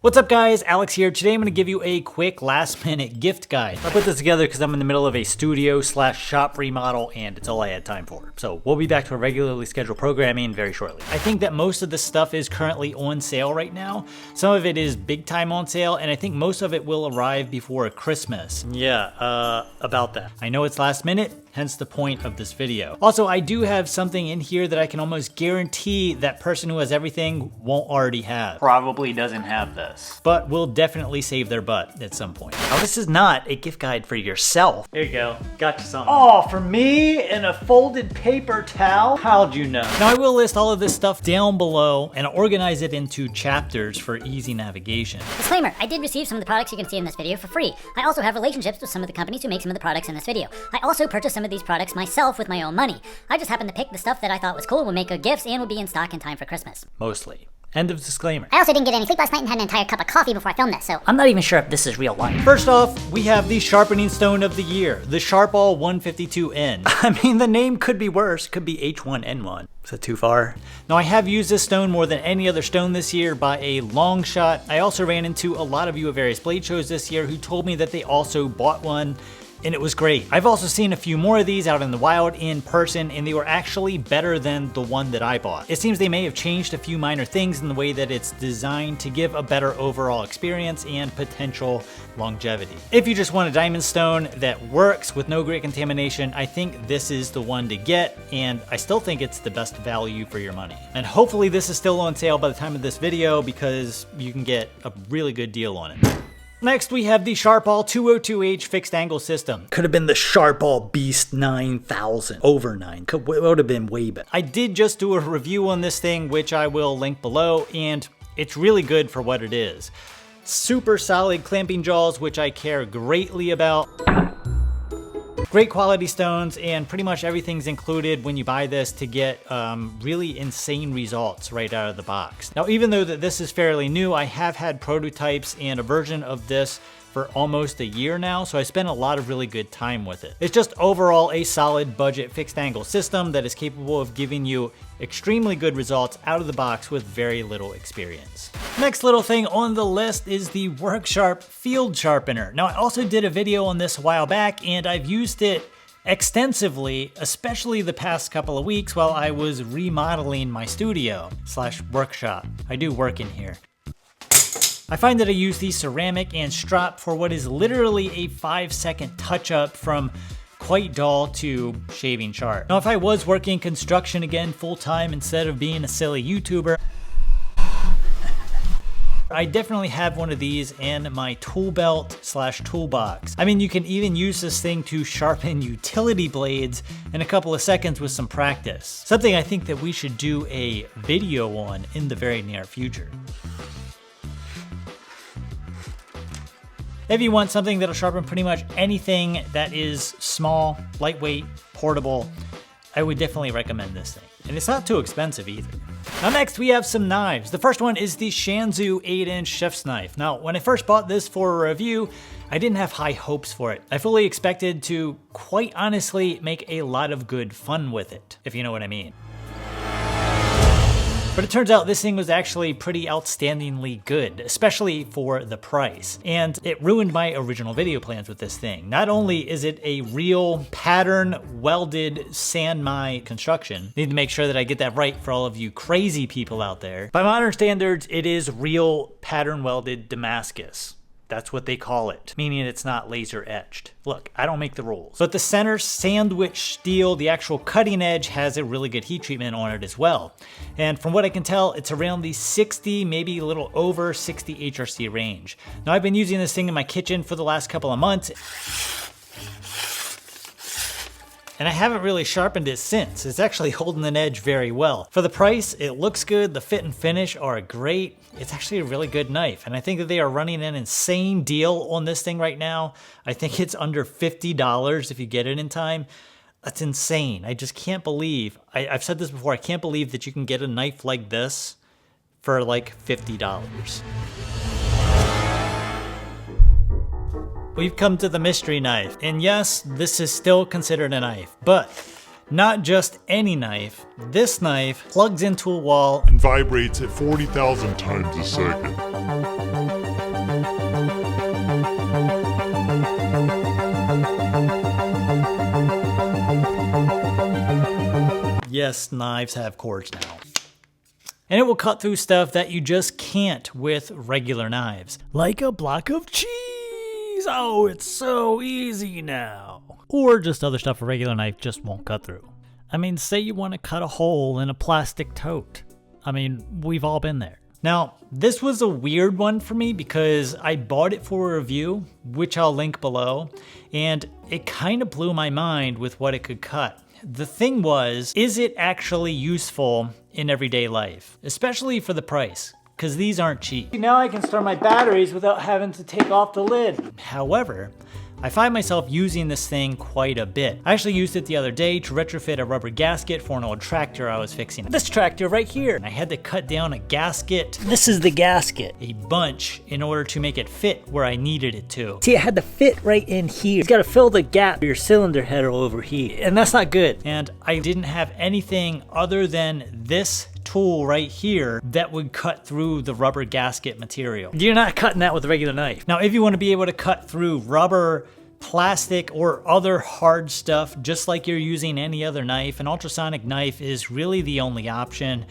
What's up guys, Alex here. Today I'm going to give you a quick last minute gift guide. I put this together because I'm in the middle of a studio / shop remodel and it's all I had time for. So we'll be back to our regularly scheduled programming very shortly. I think that most of the stuff is currently on sale right now. Some of it is big time on sale and I think most of it will arrive before Christmas. Yeah, about that. I know it's last minute, hence the point of this video. Also, I do have something in here that I can almost guarantee that person who has everything won't already have. Probably doesn't have this, but will definitely save their butt at some point. Now, this is not a gift guide for yourself. There you go, got you something. Oh, for me and a folded paper towel? How'd you know? Now, I will list all of this stuff down below and organize it into chapters for easy navigation. Disclaimer, I did receive some of the products you can see in this video for free. I also have relationships with some of the companies who make some of the products in this video. I also purchased some of these products myself with my own money. I just happened to pick the stuff that I thought was cool, would make good gifts, and would be in stock in time for Christmas. Mostly. End of disclaimer. I also didn't get any sleep last night and had an entire cup of coffee before I filmed this, so I'm not even sure if this is real life. First off, we have the sharpening stone of the year, the Sharpal 152N. I mean, the name could be worse, could be H1N1. Is that too far? Now, I have used this stone more than any other stone this year by a long shot. I also ran into a lot of you at various blade shows this year who told me that they also bought one, and it was great. I've also seen a few more of these out in the wild in person, and they were actually better than the one that I bought. It seems they may have changed a few minor things in the way that it's designed to give a better overall experience and potential longevity. If you just want a diamond stone that works with no grit contamination, I think this is the one to get, and I still think it's the best value for your money. And hopefully this is still on sale by the time of this video because you can get a really good deal on it. Next, we have the Sharpal 202H fixed angle system. Could have been the Sharpal Beast 9000, over 9. It would have been way better. I did just do a review on this thing, which I will link below, and it's really good for what it is. Super solid clamping jaws, which I care greatly about. Great quality stones, and pretty much everything's included when you buy this to get really insane results right out of the box. Now, even though that this is fairly new, I have had prototypes and a version of this for almost a year now, so I spent a lot of really good time with it. It's just overall a solid budget fixed angle system that is capable of giving you extremely good results out of the box with very little experience. Next little thing on the list is the WorkSharp Field Sharpener. Now, I also did a video on this a while back, and I've used it extensively, especially the past couple of weeks while I was remodeling my studio / workshop. I do work in here. I find that I use the ceramic and strop for what is literally a 5-second touch-up from quite dull to shaving sharp. Now, if I was working construction again full-time instead of being a silly YouTuber, I definitely have one of these in my tool belt / toolbox. I mean, you can even use this thing to sharpen utility blades in a couple of seconds with some practice. Something I think that we should do a video on in the very near future. If you want something that'll sharpen pretty much anything that is small, lightweight, portable, I would definitely recommend this thing. And it's not too expensive either. Now next we have some knives. The first one is the Shanzu 8-inch chef's knife. Now, when I first bought this for a review, I didn't have high hopes for it. I fully expected to, quite honestly, make a lot of good fun with it, if you know what I mean. But it turns out this thing was actually pretty outstandingly good, especially for the price. And it ruined my original video plans with this thing. Not only is it a real pattern welded Sanmai construction, need to make sure that I get that right for all of you crazy people out there. By modern standards, it is real pattern welded Damascus. That's what they call it, meaning it's not laser etched. Look, I don't make the rules. But the center sandwich steel, the actual cutting edge, has a really good heat treatment on it as well. And from what I can tell, it's around the 60, maybe a little over 60 HRC range. Now, I've been using this thing in my kitchen for the last couple of months, and I haven't really sharpened it since. It's actually holding an edge very well. For the price, it looks good, the fit and finish are great. It's actually a really good knife, and I think that they are running an insane deal on this thing right now. I think it's under $50 if you get it in time. That's insane. I just can't believe, I've said this before, I can't believe that you can get a knife like this for like $50. We've come to the mystery knife, and yes, this is still considered a knife, but not just any knife. This knife plugs into a wall and vibrates at 40,000 times a second. yes, knives have cords now. And it will cut through stuff that you just can't with regular knives. Like a block of cheese! Oh, it's so easy now. Or just other stuff a regular knife just won't cut through. I mean, say you want to cut a hole in a plastic tote. I mean, we've all been there. Now, this was a weird one for me because I bought it for a review, which I'll link below, and it kind of blew my mind with what it could cut. The thing was, is it actually useful in everyday life? Especially for the price, because these aren't cheap. Now I can store my batteries without having to take off the lid. However, I find myself using this thing quite a bit. I actually used it the other day to retrofit a rubber gasket for an old tractor I was fixing. This tractor right here. I had to cut down a gasket. This is the gasket. A bunch in order to make it fit where I needed it to. See, it had to fit right in here. You gotta fill the gap. Your cylinder head over here. And that's not good. And I didn't have anything other than this tool right here that would cut through the rubber gasket material. You're not cutting that with a regular knife. Now, if you want to be able to cut through rubber, plastic, or other hard stuff, just like you're using any other knife, an ultrasonic knife is really the only option.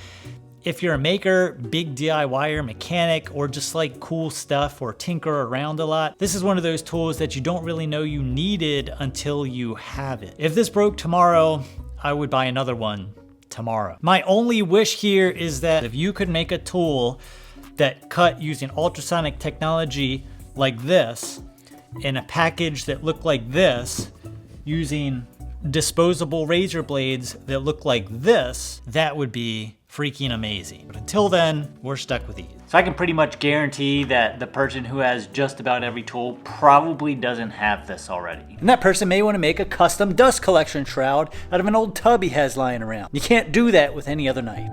If you're a maker, big DIYer, mechanic, or just like cool stuff or tinker around a lot, this is one of those tools that you don't really know you needed until you have it. If this broke tomorrow, I would buy another one tomorrow. My only wish here is that if you could make a tool that cut using ultrasonic technology like this in a package that looked like this using disposable razor blades that look like this, that would be freaking amazing. But until then, we're stuck with these. So I can pretty much guarantee that the person who has just about every tool probably doesn't have this already. And that person may want to make a custom dust collection shroud out of an old tub he has lying around. You can't do that with any other knife.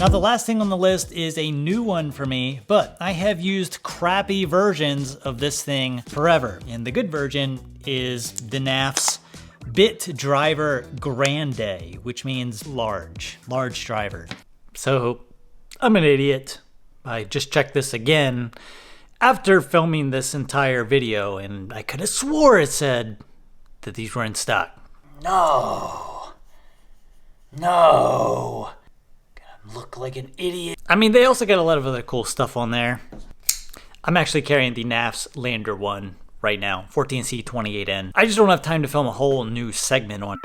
Now the last thing on the list is a new one for me, but I have used crappy versions of this thing forever. And the good version is the Knafs Bit Driver Grande, which means large driver. So I'm an idiot. I just checked this again after filming this entire video, and I could have swore it said that these were in stock. No. Look like an idiot. I mean, they also got a lot of other cool stuff on there. I'm actually carrying the Knafs Lander one right now, 14C28N. I just don't have time to film a whole new segment on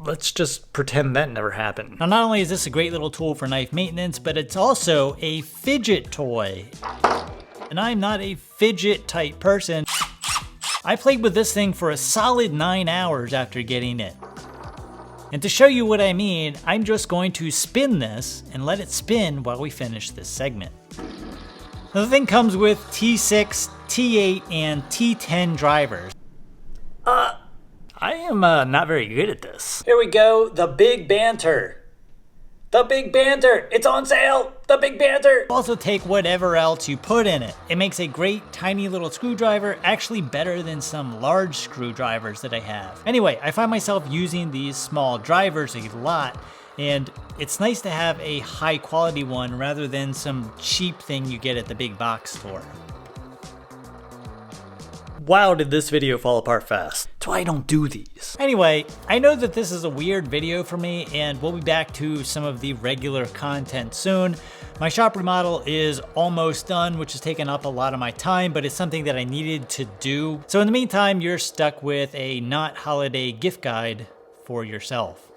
Let's just pretend that never happened. Now, not only is this a great little tool for knife maintenance, but it's also a fidget toy. And I'm not a fidget type person. I played with this thing for a solid 9 hours after getting it. And to show you what I mean, I'm just going to spin this and let it spin while we finish this segment. Now, the thing comes with T6, T8, and T10 drivers. I am not very good at this. Here we go, the big banter. The big banter, it's on sale, the big banter. Also take whatever else you put in it. It makes a great tiny little screwdriver, actually better than some large screwdrivers that I have. Anyway, I find myself using these small drivers a lot, and it's nice to have a high quality one rather than some cheap thing you get at the big box store. Wow, did this video fall apart fast. That's why I don't do these. Anyway, I know that this is a weird video for me, and we'll be back to some of the regular content soon. My shop remodel is almost done, which has taken up a lot of my time, but it's something that I needed to do. So in the meantime, you're stuck with a not holiday gift guide for yourself.